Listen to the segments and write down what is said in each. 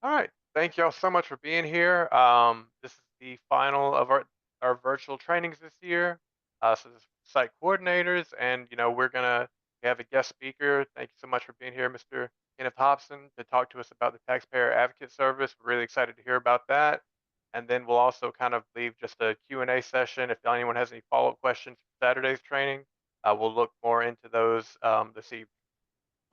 All right. Thank you all so much for being here. This is the final of our virtual trainings this year. So this is site coordinators, and we have a guest speaker. Thank you so much for being here, Mr. Kenneth Hobson, to talk to us about the Taxpayer Advocate Service. We're really excited to hear about that. And then we'll also kind of leave just a Q&A session. If anyone has any follow-up questions for Saturday's training, we'll look more into those this evening.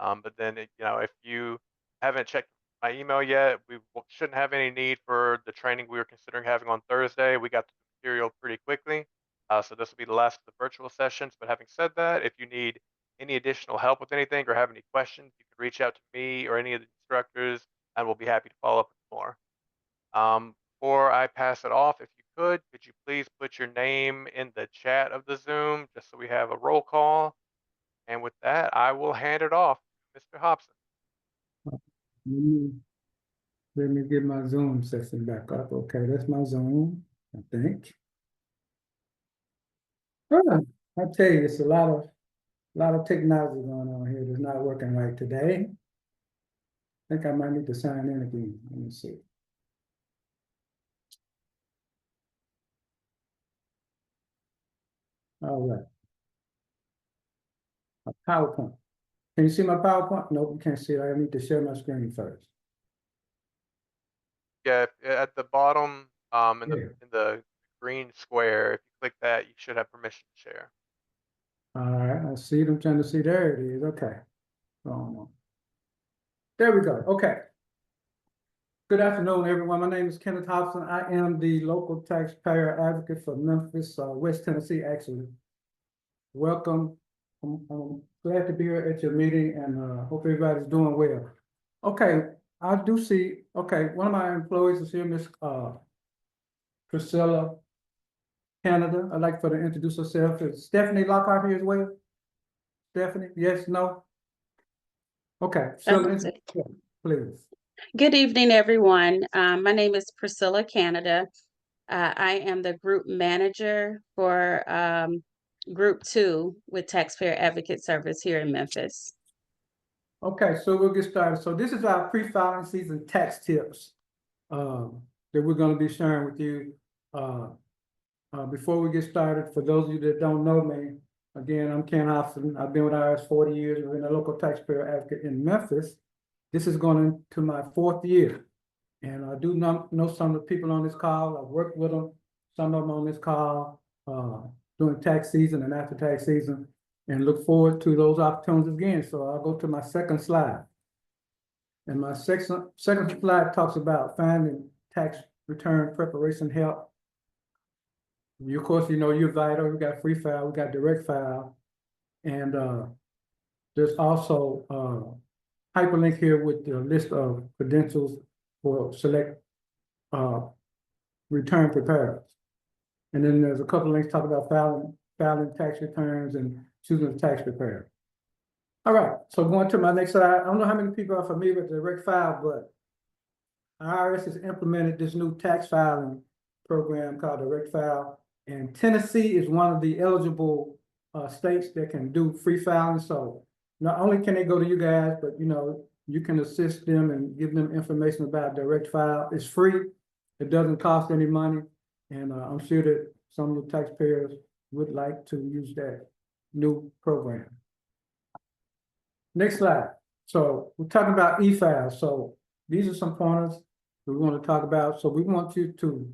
But then, if you haven't checked my email yet, we shouldn't have any need for the training we were considering having on Thursday. We got the material pretty quickly. So this will be the last of the virtual sessions. But having said that, if you need any additional help with anything or have any questions, you can reach out to me or any of the instructors, and we'll be happy to follow up with more. Before I pass it off, if you could you please put your name in the chat of the Zoom just so we have a roll call? And with that, I will hand it off to Mr. Hobson. Let me, let me get my Zoom session back up. Okay, that's my Zoom, I think. I tell you, it's a lot of technology going on here that's not working right today. I think I might need to sign in again. Let me see. All right. A PowerPoint. Can you see my PowerPoint? Nope, you can't see it. I need to share my screen first. Yeah, at the bottom, in Yeah. the green square, if you click that, you should have permission to share. All right, I see it. I'm trying to see. There it is. Okay. Wrong one. There we go. Okay. Good afternoon, everyone. My name is Kenneth Hobson. I am the local taxpayer advocate for Memphis, West Tennessee, actually. Welcome. I'm glad to be here at your meeting and hope everybody's doing well. Okay, I do see, okay, one of my employees is here, Miss Priscilla Canada. I'd like for her to introduce herself. Is Stephanie Lockhart here as well? Stephanie, yes, no? Okay, so please. Good evening, everyone. My name is Priscilla Canada. I am the group manager for Group 2 with Taxpayer Advocate Service here in Memphis. Okay, so we'll get started. So this is our pre-filing season tax tips that we're going to be sharing with you. Before we get started, for those of you that don't know me, again, I'm Ken Hobson. I've been with IRS 40 years. I've been a local taxpayer advocate in Memphis. This is going into my 4th year. And I do know some of the people on this call. I've worked with them, some of them on this call during tax season and after tax season, and look forward to those opportunities again. So I'll go to my second slide. And my second slide talks about finding tax return preparation help. You, of course, you know, you're vital. We got free file, we got direct file. And there's also hyperlink here with the list of credentials for select return preparers. And then there's a couple of links talking about filing tax returns and choosing a tax preparer. All right, so going to my next slide. I don't know how many people are familiar with direct file, but IRS has implemented this new tax filing program called direct file. And Tennessee is one of the eligible states that can do free filing. So not only can they go to you guys, but you can assist them and give them information about direct file. It's free. It doesn't cost any money. And I'm sure that some of the taxpayers would like to use that new program. Next slide. So we're talking about e-files. So these are some pointers we want to talk about. So we want you to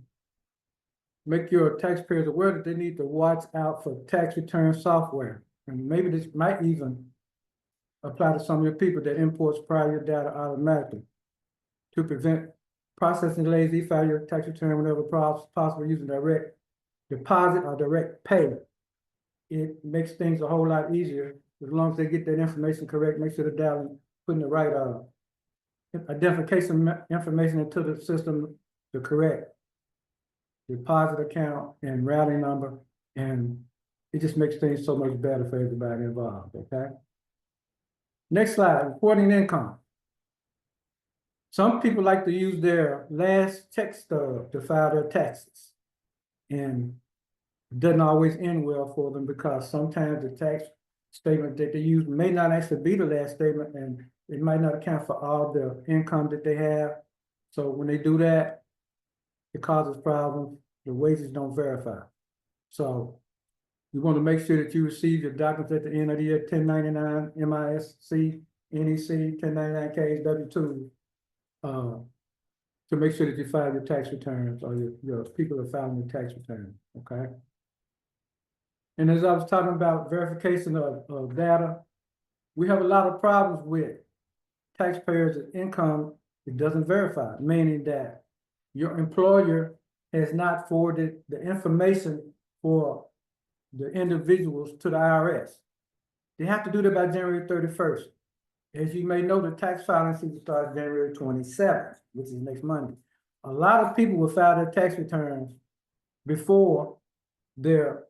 make your taxpayers aware that they need to watch out for tax return software. And maybe this might even apply to some of your people that imports prior data automatically. To prevent processing delays, e-file your tax return whenever possible using direct deposit or direct pay. It makes things a whole lot easier as long as they get that information correct. Make sure they're putting the right identification information into the system, the correct deposit account and routing number, and it just makes things so much better for everybody involved. Okay. Next slide, reporting income. Some people like to use their last check stub to file their taxes, and it doesn't always end well for them because sometimes the tax statement that they use may not actually be the last statement, and it might not account for all the income that they have. So when they do that, it causes problems, the wages don't verify. So you want to make sure that you receive your documents at the end of the year, 1099, MISC, NEC, 1099Ks, W-2, to make sure that you file your tax returns, or your people are filing your tax return, okay? And as I was talking about verification of data, we have a lot of problems with taxpayers' income. It doesn't verify, meaning that your employer has not forwarded the information for the individuals to the IRS. They have to do that by January 31st. As you may know, the tax filing season starts January 27th, which is next Monday. A lot of people will file their tax returns before their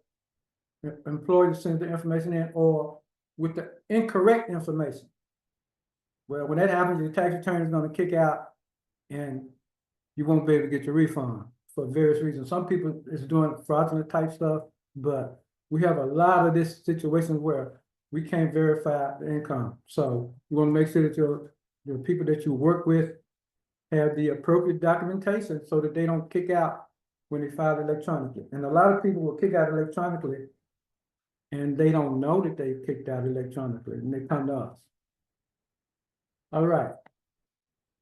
employer sends the information in, or with the incorrect information. Well, when that happens, your tax return is going to kick out and you won't be able to get your refund for various reasons. Some people is doing fraudulent type stuff, but we have a lot of this situation where we can't verify the income. So you want to make sure that your people that you work with have the appropriate documentation so that they don't kick out when they file electronically. And a lot of people will kick out electronically and they don't know that they kicked out electronically, and they come to us. All right.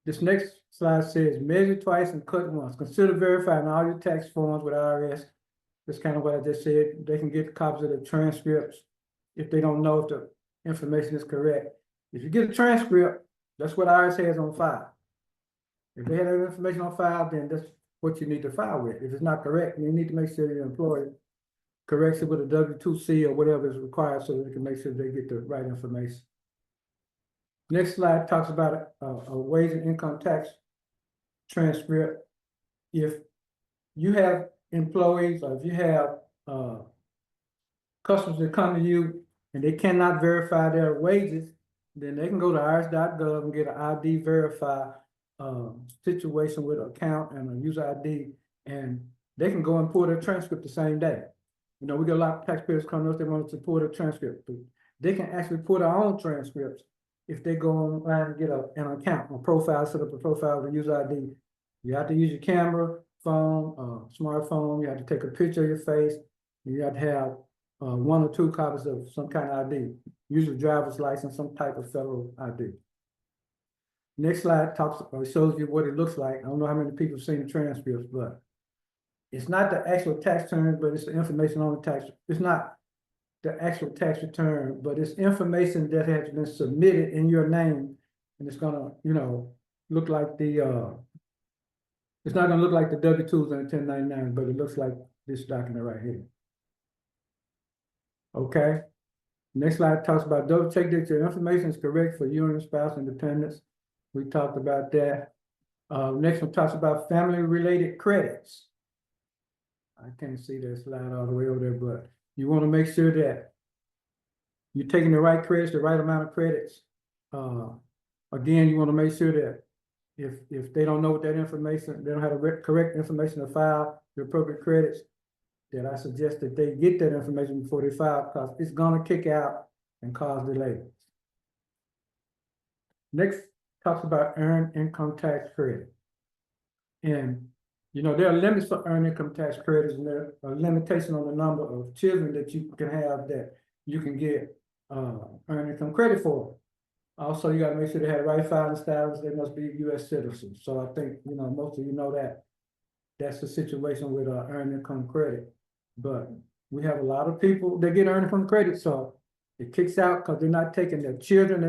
This next slide says measure twice and cut once. Consider verifying all your tax forms with IRS. That's kind of what I just said. They can get copies of the transcripts if they don't know if the information is correct. If you get a transcript, that's what IRS has on file. If they have that information on file, then that's what you need to file with. If it's not correct, you need to make sure your employer corrects it with a W-2C or whatever is required so that they can make sure they get the right information. Next slide talks about a wage and income tax transcript. If you have employees, or if you have customers that come to you and they cannot verify their wages, then they can go to irs.gov and get an ID verify situation with an account and a user ID, and they can go and pull their transcript the same day. You know, we get a lot of taxpayers come to us, they want us to pull their transcript. They can actually pull their own transcripts if they go online and get an account, a profile, set up a profile with a user ID. You have to use your camera, phone, smartphone. You have to take a picture of your face. You have to have 1 or 2 copies of some kind of ID, usually driver's license, some type of federal ID. Next slide shows you what it looks like. I don't know how many people have seen the transcripts, but it's not the actual tax return, but it's the information on the tax. It's not the actual tax return, but it's information that has been submitted in your name, and it's gonna, look like the it's not gonna look like the W-2s and the 1099, but it looks like this document right here. Okay. Next slide talks about double check that your information is correct for you and your spouse and dependents. We talked about that. Next one talks about family related credits. I can't see that slide all the way over there, but you want to make sure that you're taking the right credits, the right amount of credits. Again, you want to make sure that if they don't know what that information, they don't have the correct information to file the appropriate credits, that I suggest that they get that information before they file, because it's going to kick out and cause delays. Next talks about earned income tax credit. And there are limits for earned income tax credits, and there are limitations on the number of children that you can have that you can get earned income credit for. Also, you got to make sure they have the right filing status. They must be U.S. citizens. So I think, most of you know that that's the situation with earned income credit. But we have a lot of people that get earned income credit, so it kicks out because they're not taking their children.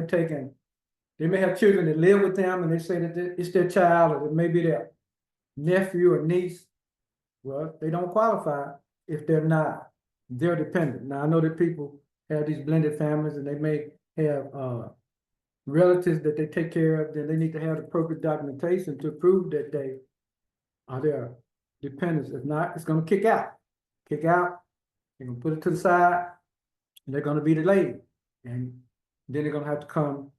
They may have children that live with them, and they say that it's their child, or it may be their nephew or niece. Well, they don't qualify if they're not their dependent. Now, I know that people have these blended families, and they may have relatives that they take care of. Then they need to have the appropriate documentation to prove that they are their dependents. If not, it's going to kick out. They're going to put it to the side, and they're going to be delayed. And then they're going to have to come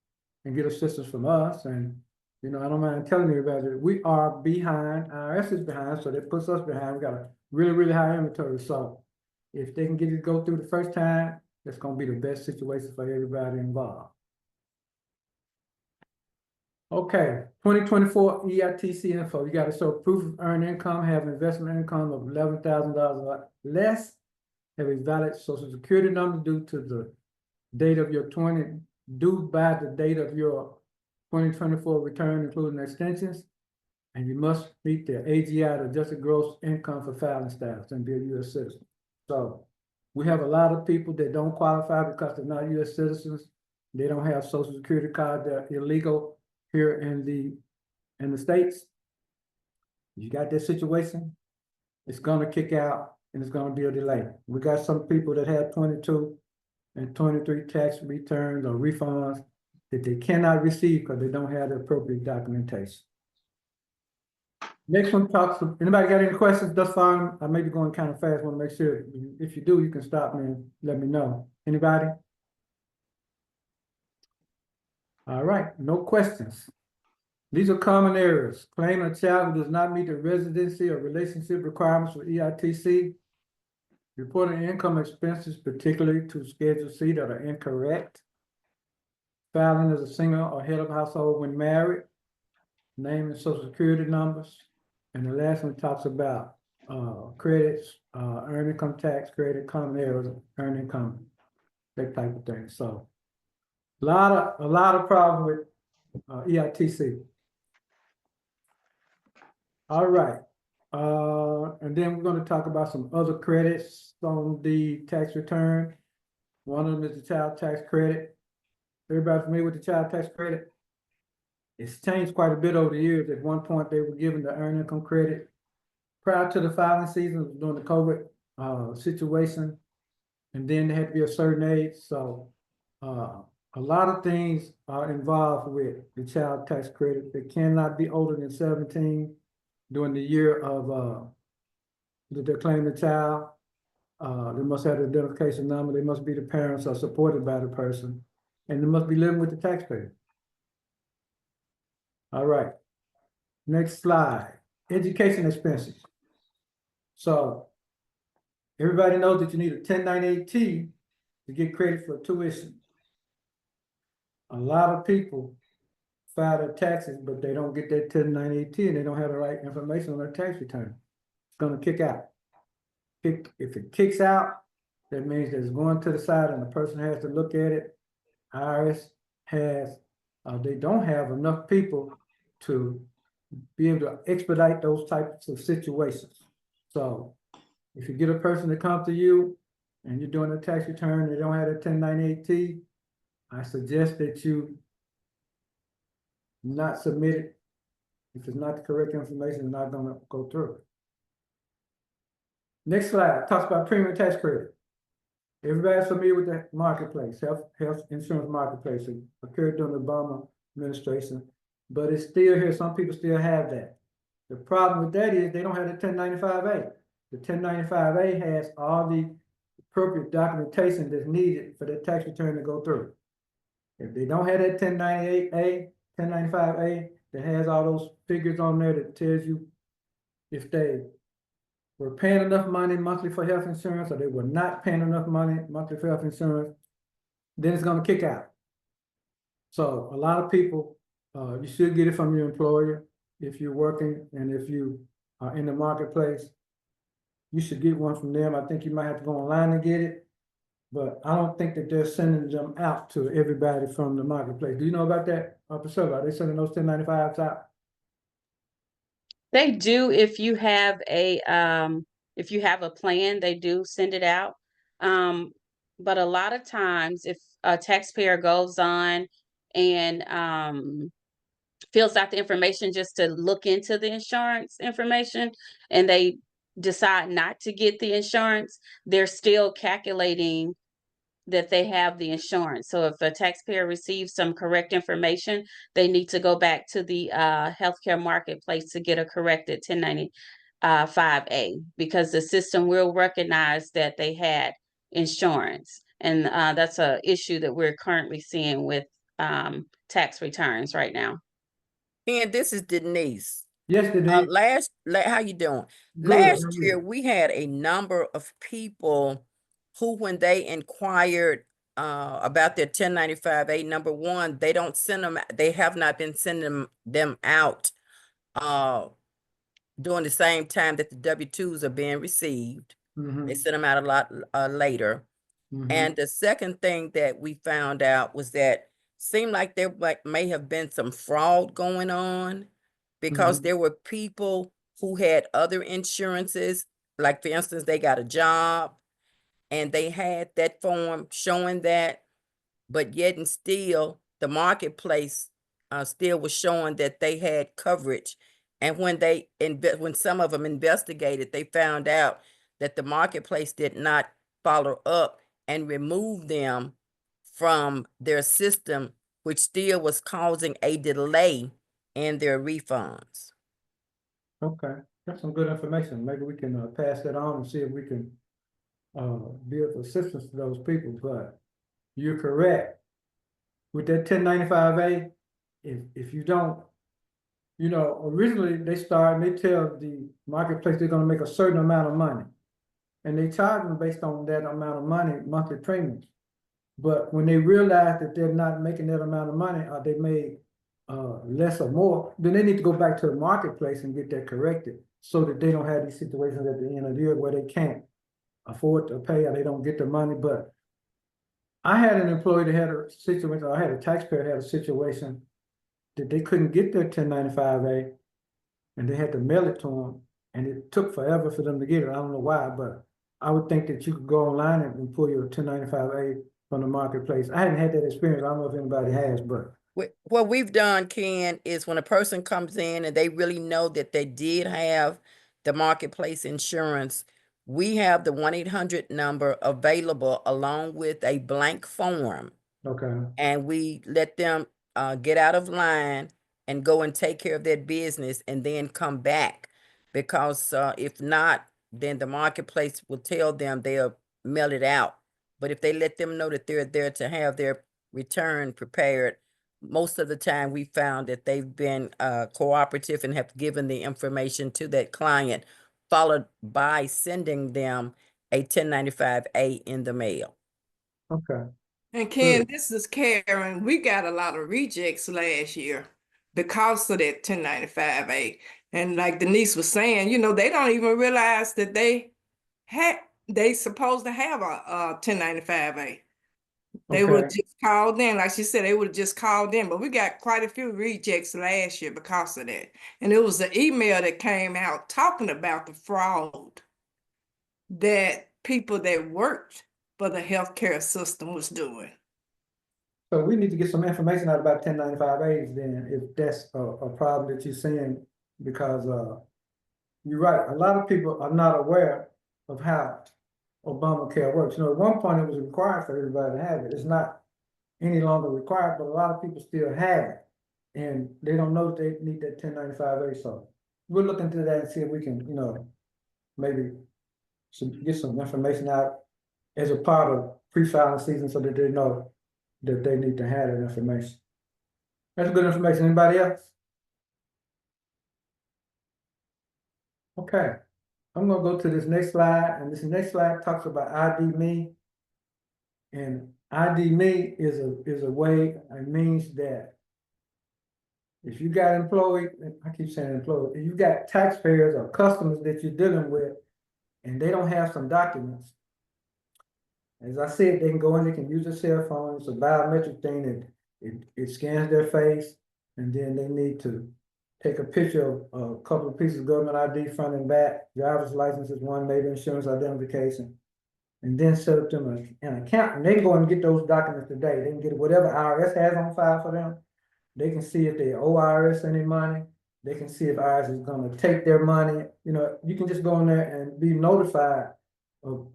and get assistance from us. And, I don't mind telling everybody that we are behind. IRS is behind, so that puts us behind. We got a really, really high inventory. So if they can get it to go through the first time, that's going to be the best situation for everybody involved. Okay, 2024 EITC info, you gotta show proof of earned income, have investment income of $11,000 or less, have a valid social security number due to the date of your due by the date of your 2024 return, including extensions. And you must meet the AGI, the adjusted gross income for filing status, and be a U.S. citizen. So we have a lot of people that don't qualify because they're not U.S. citizens. They don't have social security card, they're illegal here in the States. You got that situation, it's gonna kick out and it's gonna be a delay. We got some people that have 22 and 23 tax returns or refunds that they cannot receive because they don't have the appropriate documentation. Next one talks, anybody got any questions thus far? I may be going kind of fast, want to make sure, if you do, you can stop me and let me know. Anybody? All right, no questions. These are common errors. Claiming a child who does not meet the residency or relationship requirements for EITC. Reporting income expenses, particularly to Schedule C, that are incorrect. Filing as a single or head of household when married. Name and social security numbers. And the last one talks about credits, earned income tax credit, common errors, earned income, that type of thing. So a lot of problem with EITC. All right. And then we're going to talk about some other credits on the tax return. One of them is the child tax credit. Everybody familiar with the child tax credit? It's changed quite a bit over the years. At one point, they were given the earned income credit. Prior to the filing season, during the COVID situation, and then they had to be a certain age. So a lot of things are involved with the child tax credit. They cannot be older than 17 during the year of that they're claiming the child. They must have the identification number. They must be the parents or supported by the person, and they must be living with the taxpayer. All right, next slide. Education expenses. So everybody knows that you need a 1098-T to get credit for tuition. A lot of people file their taxes, but they don't get that 1098-T and they don't have the right information on their tax return. It's gonna kick out. If it kicks out, that means that it's going to the side and the person has to look at it. IRS has, they don't have enough people to be able to expedite those types of situations. So if you get a person to come to you and you're doing a tax return, they don't have a 1098-T, I suggest that you not submit it. If it's not the correct information, it's not gonna go through. Next slide talks about premium tax credit. Everybody's familiar with the marketplace, health insurance marketplace. It occurred during the Obama administration, but it's still here. Some people still have that. The problem with that is they don't have the 1095-A. The 1095-A has all the appropriate documentation that's needed for that tax return to go through. If they don't have that 1098-A, 1095-A, that has all those figures on there that tells you if they were paying enough money monthly for health insurance or they were not paying enough money monthly for health insurance, then it's gonna kick out. So a lot of people, you should get it from your employer if you're working, and if you are in the marketplace, you should get one from them. I think you might have to go online to get it, but I don't think that they're sending them out to everybody from the marketplace. Do you know about that, Priscilla? Are they sending those 1095s out? They do if you have a plan, they do send it out. But a lot of times if a taxpayer goes on and fills out the information just to look into the insurance information and they decide not to get the insurance, they're still calculating that they have the insurance. So if a taxpayer receives some correct information, they need to go back to the healthcare marketplace to get a corrected 1095-A, because the system will recognize that they had insurance. And that's an issue that we're currently seeing with tax returns right now. And this is Denise. Yes, they did. How you doing? Good. Last year, we had a number of people who, when they inquired about their 1095A, number one, they don't send them, they have not been sending them out during the same time that the W-2s are being received. They send them out a lot later. And the second thing that we found out was that seemed like there may have been some fraud going on because there were people who had other insurances. Like, for instance, they got a job and they had that form showing that, but yet and still the marketplace still was showing that they had coverage. And when when some of them investigated, they found out that the marketplace did not follow up and remove them from their system, which still was causing a delay in their refunds. Okay, that's some good information. Maybe we can pass that on and see if we can be of assistance to those people, but you're correct. With that 1095A, if you don't, you know, originally they tell the marketplace they're gonna make a certain amount of money. And they charge them based on that amount of money, monthly premiums. But when they realize that they're not making that amount of money, or they made less or more, then they need to go back to the marketplace and get that corrected so that they don't have these situations at the end of the year where they can't afford to pay or they don't get the money. But I had an employee that had a situation, or I had a taxpayer that had a situation that they couldn't get their 1095A and they had to mail it to them, and it took forever for them to get it. I don't know why, but I would think that you could go online and pull your 1095A from the marketplace. I hadn't had that experience. I don't know if anybody has, but What we've done, Ken, is when a person comes in and they really know that they did have the marketplace insurance, we have the 1-800 number available along with a blank form, okay, and we let them get out of line and go and take care of their business and then come back. Because if not, then the marketplace will tell them they'll mail it out. But if they let them know that they're there to have their return prepared, most of the time we found that they've been cooperative and have given the information to that client, followed by sending them a 1095A in the mail. okay. And Ken, Good. this is Karen. We got a lot of rejects last year because of that 1095A. And like Denise was saying, you know, they don't even realize that they supposed to have a 1095A. They would have Okay. just called in. Like she said, they would have just called in. But we got quite a few rejects last year because of that. And it was the email that came out talking about the fraud that people that worked for the healthcare system was doing. So we need to get some information out about 1095As then, if that's a problem that you're seeing, because you're right, a lot of people are not aware of how Obamacare works. You know, at one point it was required for everybody to have it. It's not any longer required, but a lot of people still have it. And they don't know that they need that 1095A, so we'll look into that and see if we can, you know, maybe get some information out as a part of pre-filing season so that they know that they need to have that information. That's good information. Anybody else? Okay, I'm gonna go to this next slide, and this next slide talks about ID.me. And ID.me is a way, it means that if you got employee, I keep saying employee, if you got taxpayers or customers that you're dealing with, and they don't have some documents, as I said, they can go in, they can use their cell phone. It's a biometric thing that it scans their face, and then they need to take a picture of a couple of pieces of government ID front and back, driver's license is one, maybe insurance identification, and then set up them an account, and they can go and get those documents today. They can get whatever IRS has on file for them. They can see if they owe IRS any money. They can see if IRS is gonna take their money. You know, you can just go in there and be notified of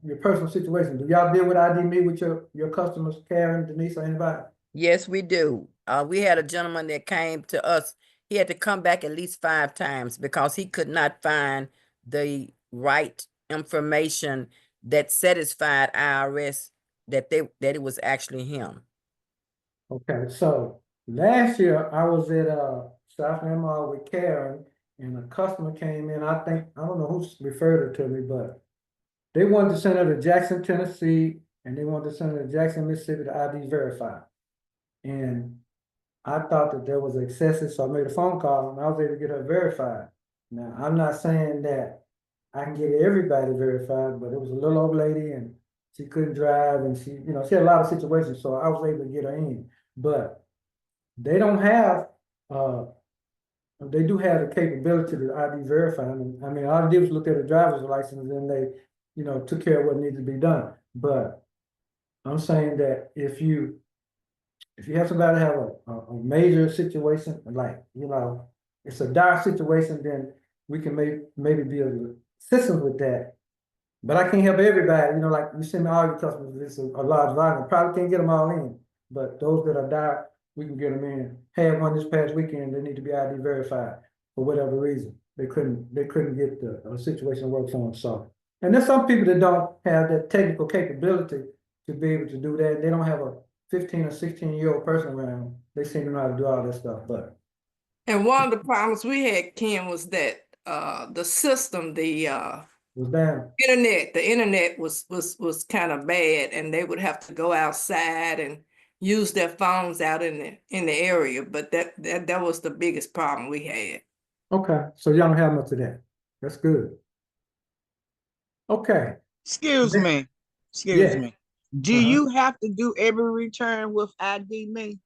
your personal situation. Do y'all deal with ID.me with your customers, Karen, Denise, or anybody? Yes, we do. We had a gentleman that came to us. He had to come back at least 5 times because he could not find the right information that satisfied IRS that it was actually him. Okay, so last year I was at Southland Mall with Karen, and a customer came in. I don't know who referred her to me, but they wanted to send her to Jackson, Tennessee, and they wanted to send it to Jackson, Mississippi to ID verify. And I thought that there was excessive, so I made a phone call and I was able to get her verified. Now, I'm not saying that I can get everybody verified, but it was a little old lady and she couldn't drive and she had a lot of situations, so I was able to get her in. But they don't have, they do have the capability to ID verify. I mean, all they did was look at a driver's license and they, took care of what needed to be done. But I'm saying that if you have somebody have a major situation, like, it's a dire situation, then we can maybe be able to assist them with that. But I can't help everybody, like you send me all your customers, it's a large volume, probably can't get them all in. But those that are dire, we can get them in. Had one this past weekend, they need to be ID verified for whatever reason. They couldn't get the situation to work for them, so. And there's some people that don't have that technical capability to be able to do that. They don't have a 15 or 16-year-old person around. They seem to know how to do all that stuff, but. And one of the problems we had, Ken, was that the system, the Was down. internet was kind of bad, and they would have to go outside and use their phones out in the area. But that was the biggest problem we had. Okay, so y'all don't have much of that. That's good. Okay. Excuse Yeah. me. Excuse Yeah. me. Do you have to do every return with ID me?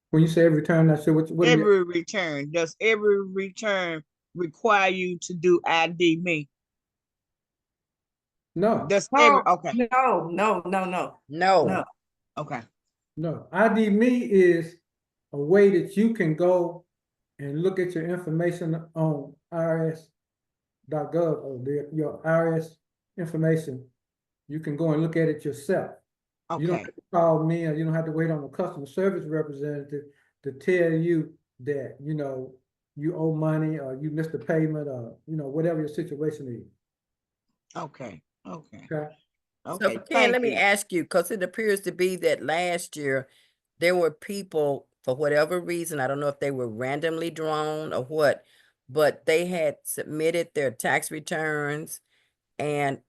When you say every return, not sure what do you, Every return. Does every return require you to do ID me? no, Does every okay. No. No. Okay. no. ID me is a way that you can go and look at your information on IRS.gov or your IRS information. You can go and look at it yourself. You don't Okay. have to call me, or you don't have to wait on a customer service representative to tell you that, you owe money or you missed a payment or, whatever your situation is. Okay. Okay. Okay. Okay. So Ken, Thank let me you. ask you, because it appears to be that last year there were people, for whatever reason, I don't know if they were randomly drawn or what, but they had submitted their tax returns, and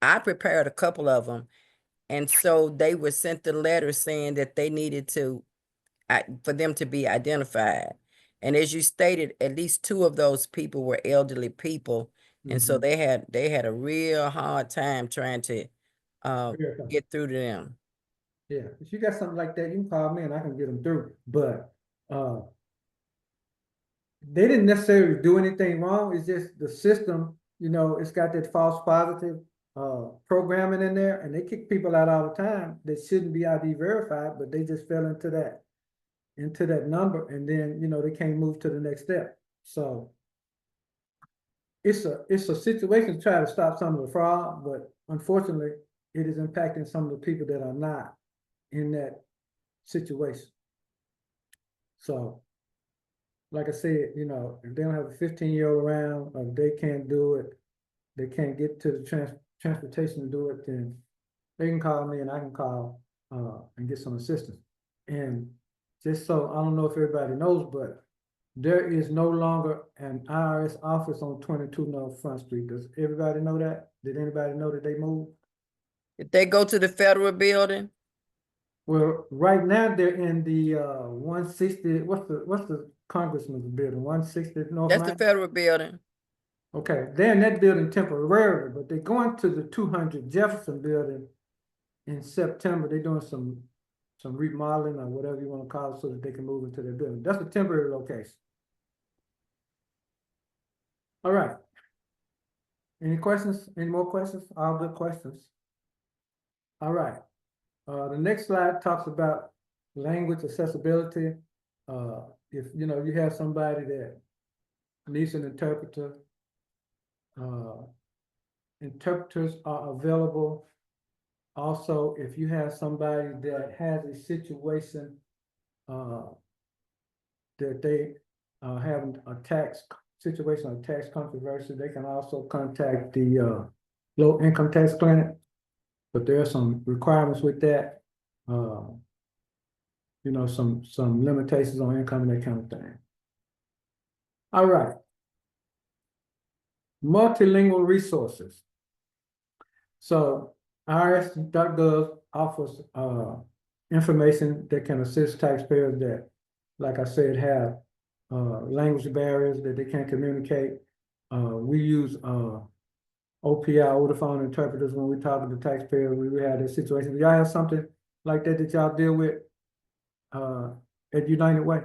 I prepared a couple of them. And so they were sent the letter saying that they needed to, for them to be identified. And as you stated, at least 2 of those people were elderly people. And so Mhm. they had a real hard time trying to Yeah. get through to them. Yeah, if you got something like that, you can call me and I can get them through. But they didn't necessarily do anything wrong. It's just the system, it's got that false positive programming in there, and they kick people out all the time that shouldn't be ID verified, but they just fell into that number, and then they can't move to the next step. So it's a situation to try to stop some of the fraud, but unfortunately, it is impacting some of the people that are not in that situation. So, like I said, if they don't have a 15-year-old around, or they can't do it, they can't get to the transportation to do it, then they can call me and I can call and get some assistance. And just so, I don't know if everybody knows, but there is no longer an IRS office on 22 North Front Street. Does everybody know that? Did anybody know that they moved? If they go to the federal building, Well, right now they're in the 160, what's the congressman's building, 160 North that's the Main? federal building. Okay, they're in that building temporarily, but they're going to the 200 Jefferson building in September. They're doing some remodeling or whatever you want to call it, so that they can move into their building. That's a temporary location. All right. Any questions? Any more questions? All good questions. All right. The next slide talks about language accessibility. If you have somebody that needs an interpreter, interpreters are available. Also, if you have somebody that has a situation that they having a tax situation or tax controversy, they can also contact the low income tax clinic. But there are some requirements with that. Some limitations on income and that kind of thing. All right. Multilingual resources. So IRS.gov offers, information that can assist taxpayers that, like I said, have, language barriers that they can't communicate. We use, OPI, over the phone interpreters, when we talk to the taxpayer, we had this situation. Do y'all have something like that that y'all deal with, at United Way?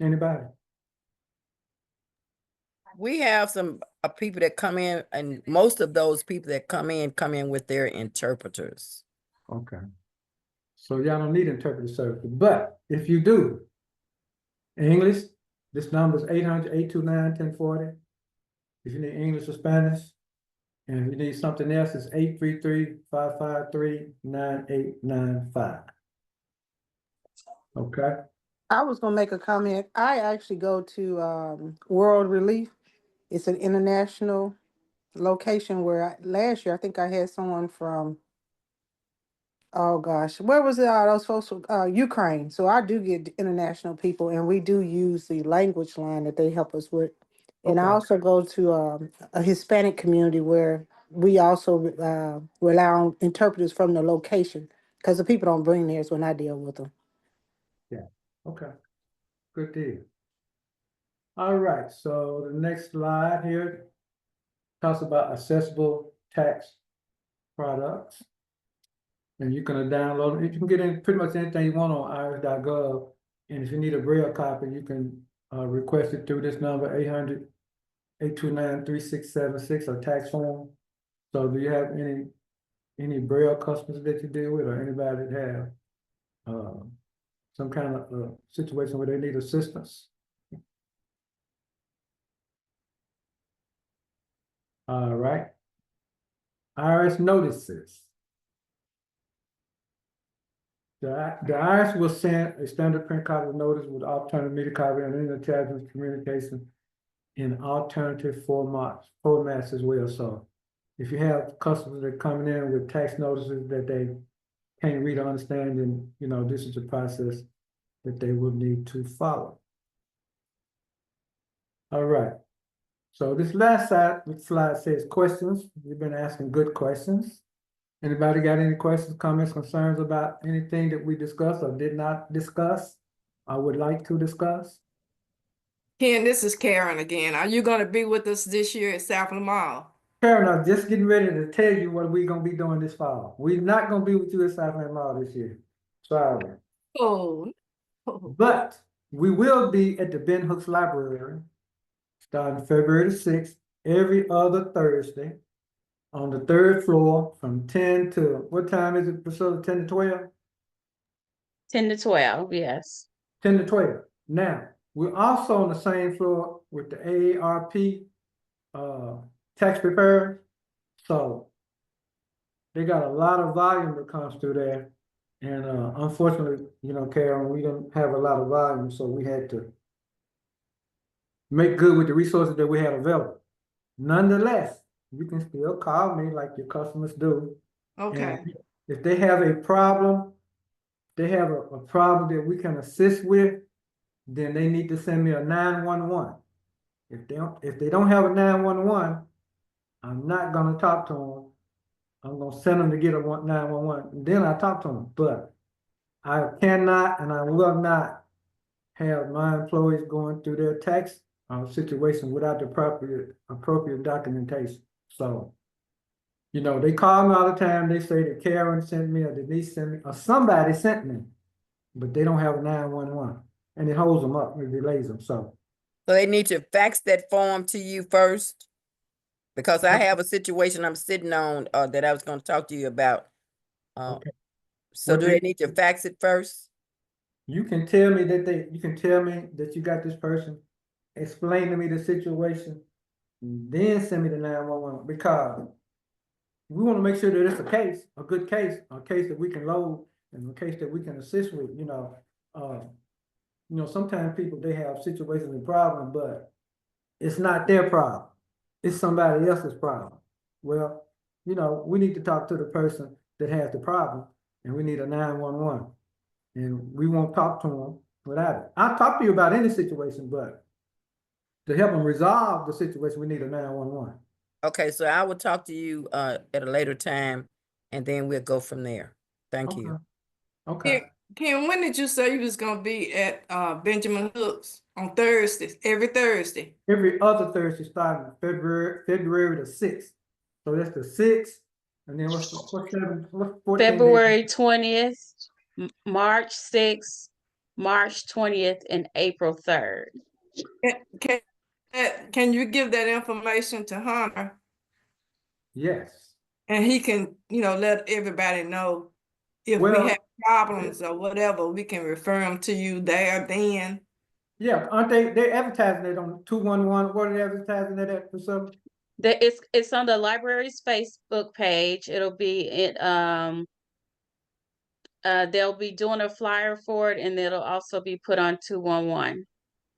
Anybody? We have some people that come in, and most of those people that come in with their interpreters. Okay. So y'all don't need interpreter service, but if you do, English, this number is 800-829-1040. If you need English or Spanish, and if you need something else, it's 833-553-9895. Okay, I was gonna make a comment. I actually go to World Relief. It's an international location where last year I think I had someone from, oh gosh, where was it? Those folks from Ukraine. So I do get international people, and we do use the language line that they help us with. And I Okay. also go to a Hispanic community where we also rely on interpreters from the location, because the people don't bring theirs when I deal with them. okay, good deal. All right, so the next slide here talks about accessible tax products. And you can download it. You can get in pretty much anything you want on irs.gov. And if you need a Braille copy, you can request it through this number, 800-829-3676, or tax form. So do you have any Braille customers that you deal with, or anybody that have some kind of situation where they need assistance? All right. IRS notices. The IRS will send a standard print copy of notice with alternative media copy and intelligence communication in alternative formats as well. So if you have customers that are coming in with tax notices that they can't read or understand, then this is the process that they will need to follow. All right. So this last slide says questions. We've been asking good questions. Anybody got any questions, comments, concerns about anything that we discussed or did not discuss, or would like to discuss? Ken, this is Karen again. Are you gonna be with us this year at Southland Mall? Karen, I'm just getting ready to tell you what we're gonna be doing this fall. We're not gonna be with you at Southland Mall this year. Sorry. Oh, no. But we will be at the Ben Hooks Library starting February the 6th, every other Thursday, on the 3rd floor from 10 to, what time is it, Priscilla, 10 to 12? 10 to 12, yes. 10 to 12. Now, we're also on the same floor with the AARP tax preparer. So they got a lot of volume that comes through there. And unfortunately, Karen, we don't have a lot of volume, so we had to make good with the resources that we had available. Nonetheless, you can still call me like your customers do. Okay, And if they have a problem, a problem that we can assist with, then they need to send me a 911. If they don't have a 911, I'm not gonna talk to them. I'm gonna send them to get a 911, and then I talk to them. But I cannot and I will not have my employees going through their tax situation without the appropriate documentation. So, they call me all the time. They say that Karen sent me, or Denise sent me, or somebody sent me, but they don't have a 911, and it holds them up. It delays them. So they need to fax that form to you first, because I have a situation I'm sitting on that I was going to talk to you about. Okay. So What do do they need to fax it first? you can tell me that you got this person, explain to me the situation, and then send me the 911, because we want to make sure that it's a good case, a case that we can load, and a case that we can assist with. Sometimes people, they have situations and problems, but it's not their problem. It's somebody else's problem. Well, we need to talk to the person that has the problem, and we need a 911. And we won't talk to them without it. I'll talk to you about any situation, but to help them resolve the situation, we need a 911. Okay, so I will talk to you at a later time and then we'll go from there. Thank you. Okay. Ken, when did you say you was gonna be at Benjamin Hooks on Thursdays, every Thursday? Every other Thursday starting February the 6th. So that's the 6th, and then what's 14 days? February 20th, March 6th, March 20th, and April 3rd. Can you give that information to Hunter? Yes. And he can, let everybody know if we Well- have problems or whatever, we can refer them to you there then. Yeah, aren't they advertising it on 211, what are they advertising it at, Priscilla? It's on the library's Facebook page. It'll be they'll be doing a flyer for it, and it'll also be put on 211.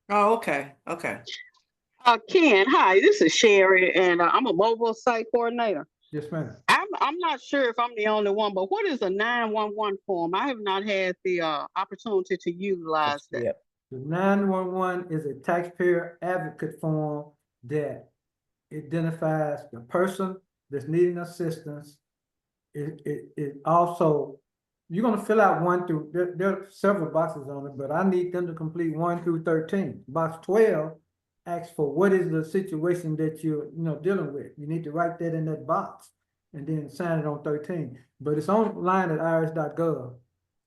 Oh, okay. Ken, hi, this is Sherry, and I'm a mobile site coordinator. Yes, ma'am. I'm not sure if I'm the only one, but what is a 911 form? I have not had the opportunity to utilize that. Yep. The 911 is a taxpayer advocate form that identifies the person that's needing assistance. It also, you're gonna fill out 1 through, there are several boxes on it, but I need them to complete 1 through 13. Box 12 asks for what is the situation that you're, dealing with. You need to write that in that box and then sign it on 13. But it's online at irs.gov.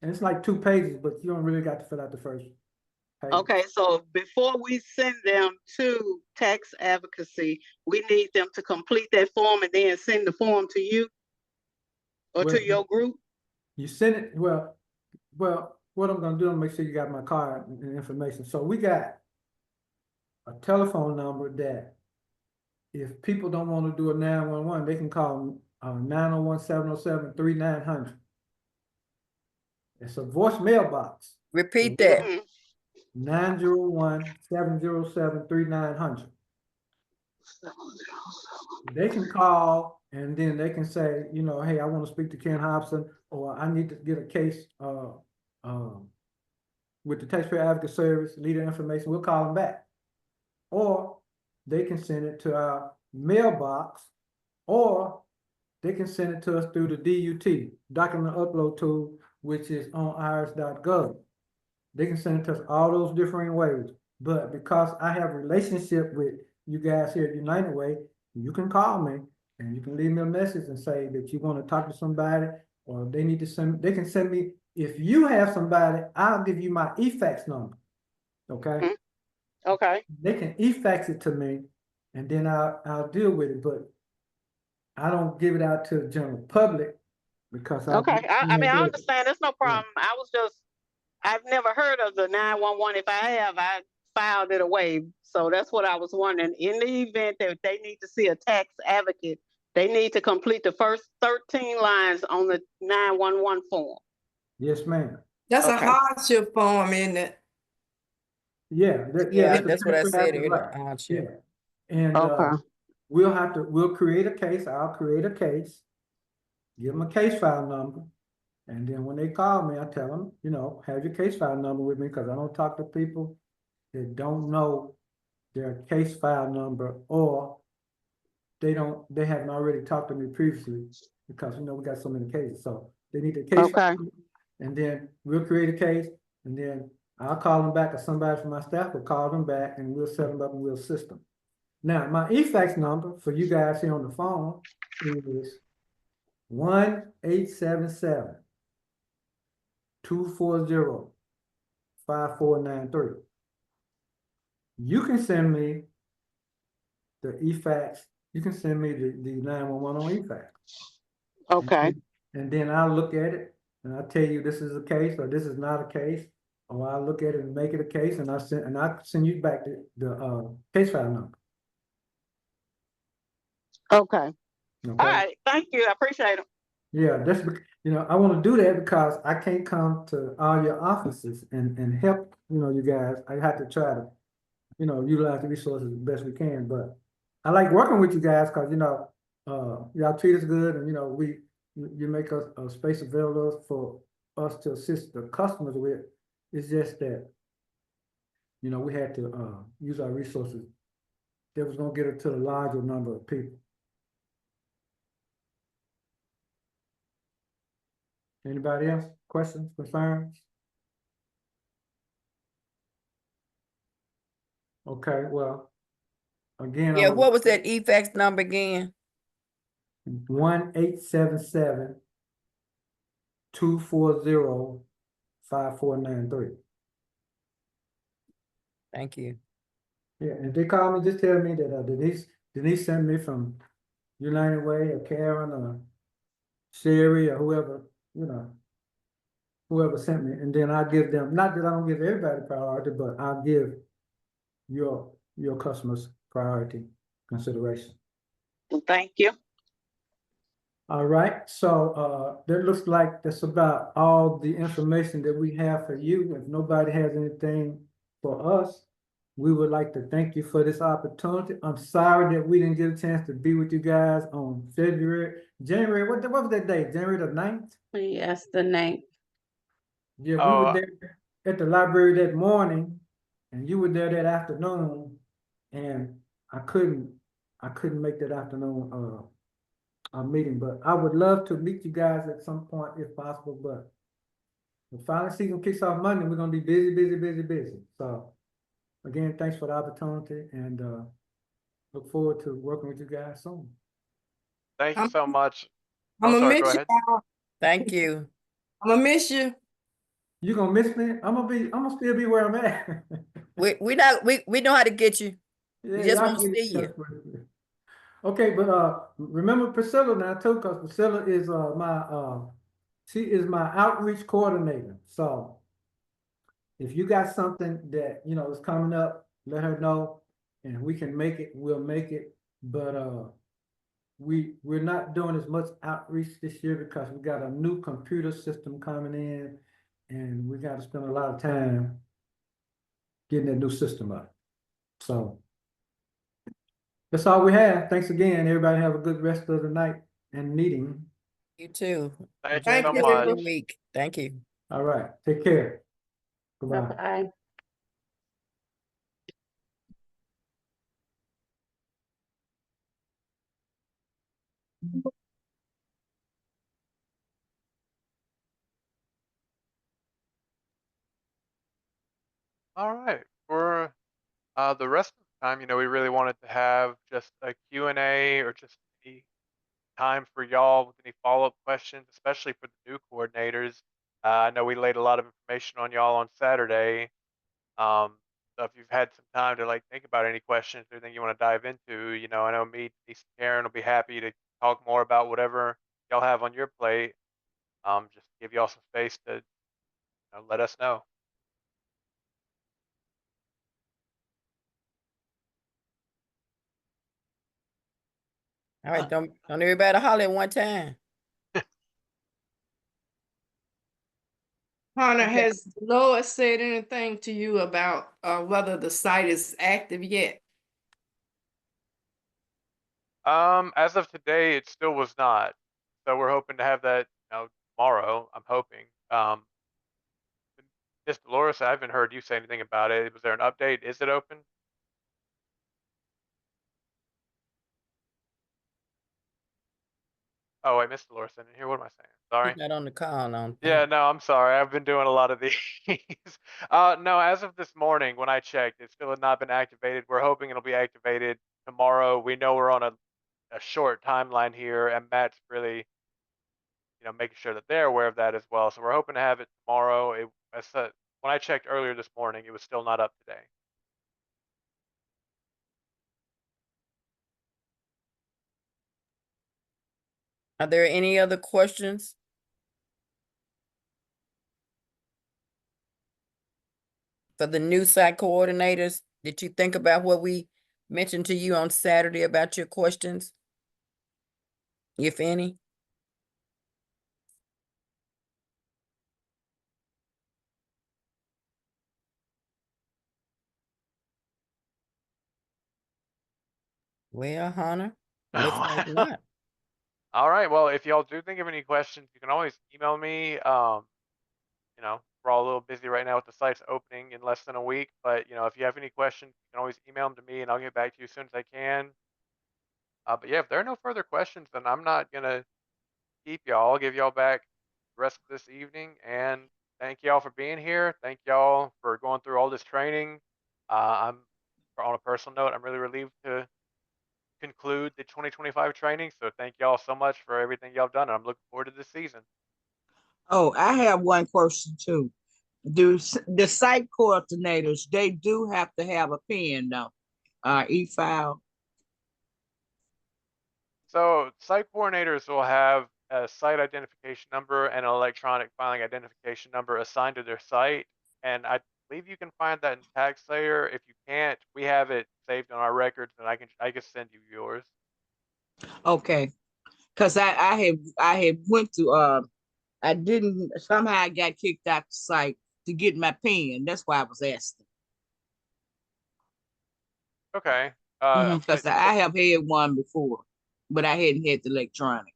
And it's like 2 pages, but you don't really got to fill out the first page. Okay, so before we send them to tax advocacy, we need them to complete that form and then send the form to you or Well, to your group? You send it, well, what I'm gonna do, I'm gonna make sure you got my card and information. So we got a telephone number that if people don't want to do a 911, they can call 901-707-3900. It's a voicemail box, Repeat that. Mhm. 901-707-3900. They can call and then they can say, hey, I want to speak to Ken Hobson, or I need to get a case with the Taxpayer Advocate Service, lead their information, we'll call them back. Or they can send it to our mailbox, or they can send it to us through the DUT, document upload tool, which is on irs.gov. They can send it to us all those different ways. But because I have a relationship with you guys here at United Way, you can call me and you can leave me a message and say that you want to talk to somebody, or they need to they can send me, if you have somebody, I'll give you my e-fax number. Okay? Okay. They can e-fax it to me and then I'll deal with it, but I don't give it out to the general public because Okay. I mean, I understand. There's no problem. I've never heard of the 911. If I have, I filed it away. So that's what I was wondering. In the event that they need to see a tax advocate, they need to complete the first 13 lines on the 911 form. Yes, ma'am. That's Okay. a hardship form, isn't it? Yeah, Yeah, the that's what I taxpayer said advocate, in right. the hardship. Yeah. And Okay. we'll create a case. I'll create a case, give them a case file number. And then when they call me, I tell them, have your case file number with me, because I don't talk to people that don't know their case file number, or they haven't already talked to me previously, because we got so many cases. So they need the case file, and then we'll create a case, and then I'll call them back, or somebody from my staff will call them back, and we'll set them up and we'll assist them. Now, my e-fax number for you guys here on the phone is 1-877-240-5493. You can send me the e-fax. You can send me the 911 on e-fax. Okay. And then I'll look at it and I'll tell you this is a case or this is not a case. Or I'll look at it and make it a case, and I'll send you back the case file number. Okay. Okay? All right. Thank you. I appreciate it. Yeah, that's I want to do that because I can't come to all your offices and help you guys. I have to try to utilize the resources the best we can. But I like working with you guys because y'all treat us good, and you make us a space available for us to assist the customers with. It's just that we had to use our resources that was going to get it to a larger number of people. Anybody else? Questions, concerns? Okay, well, again, Yeah, what was that e-fax number again? 1-877 240-5493. Thank you. Yeah, and if they call me, just tell me that Denise sent me from United Way or Karen or Sherry or whoever, you know, whoever sent me, and then I give them, not that I don't give everybody priority, but I'll give your customers priority consideration. Well, thank you. All right, so that looks like that's about all the information that we have for you. If nobody has anything for us, we would like to thank you for this opportunity. I'm sorry that we didn't get a chance to be with you guys on January, what was that date? January the 9th? Yes, the name. Yeah, we Oh, were there at the library that morning, and you were there that afternoon, and I couldn't make that afternoon meeting, but I would love to meet you guys at some point if possible, but the final season kicks off Monday, we're gonna be busy. So again, thanks for the opportunity and look forward to working with you guys soon. thank you I'm, so much. I'm Oh, gonna sorry, miss go you. ahead. Al. Thank you. I'm gonna miss you. You gonna miss me? I'm gonna still be where I'm at. We know how to get you. Yeah, We just y'all want to get see you. it. Okay, but remember Priscilla now too, because Priscilla is she is my outreach coordinator. So if you got something that you know is coming up, let her know, and we can make it. We'll make it. But we're not doing as much outreach this year because we got a new computer system coming in, and we got to spend a lot of time getting that new system up. So that's all we have. Thanks again. Everybody have a good rest of the night and meeting. You too. Thank you Thank so you. much. Good week. Thank you. All right. Take care. Goodbye. Bye-bye. All right. For the rest of the time, we really wanted to have just a Q&A or just any time for y'all with any follow-up questions, especially for the new coordinators. I know we laid a lot of information on y'all on Saturday. So if you've had some time to think about any questions or anything you want to dive into, I know me, Denise, and Karen will be happy to talk more about whatever y'all have on your plate. Just give y'all some space to let us know. All right, don't everybody holler at one time. Hunter, Okay. has Lois said anything to you about whether the site is active yet? As of today, it still was not. So we're hoping to have that, tomorrow. I'm hoping. Miss Dolores, I haven't heard you say anything about it. Was there an update? Is it open? Oh wait, Miss Dolores, I didn't hear. What am I saying? Sorry. He's not on the call, I don't Yeah, think. no, I'm sorry. I've been doing a lot of these. No, as of this morning when I checked, it still had not been activated. We're hoping it'll be activated tomorrow. We know we're on a short timeline here, and Matt's really, making sure that they're aware of that as well. So we're hoping to have it tomorrow. When I checked earlier this morning, it was still not up today. Are there any other questions? For the new site coordinators, did you think about what we mentioned to you on Saturday about your questions? If any? Well, Hunter, looks like not. All right. Well, if y'all do think of any questions, you can always email me. We're all a little busy right now with the sites opening in less than a week, but if you have any questions, you can always email them to me and I'll get back to you as soon as I can. But yeah, if there are no further questions, then I'm not gonna keep y'all. I'll give y'all back the rest of this evening, and thank y'all for being here. Thank y'all for going through all this training. I'm on a personal note, I'm really relieved to conclude the 2025 training. So thank y'all so much for everything y'all done. And I'm looking forward to this season. Oh, I have one question too. Do the site coordinators, they do have to have a pen though, e-file? So site coordinators will have a site identification number and an electronic filing identification number assigned to their site. And I believe you can find that in TaxSlayer. If you can't, we have it saved on our records, and I can send you yours. Okay, cause I had went to, I didn't, somehow I got kicked out the site to get my pen. That's why I was asking. Okay. Cause I have had one before, but I hadn't had the electronic.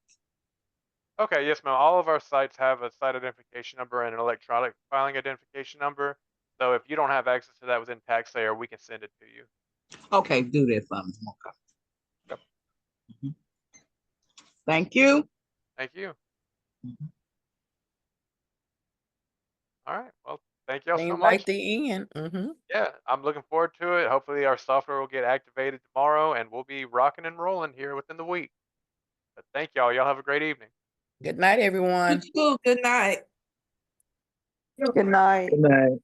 Okay, yes, ma'am. All of our sites have a site identification number and an electronic filing identification number. So if you don't have access to that within TaxSlayer, we can send it to you. Okay, do that for me. Okay. Yep. Mhm. Thank you. Thank you. Mhm. All right. Well, thank y'all so Seemed much. like the end. Yeah, I'm looking forward to it. Hopefully our software will get activated tomorrow and we'll be rocking and rolling here within the week. But thank y'all. Y'all have a great evening. Good night, everyone. You too. Good night. Good night. Good night.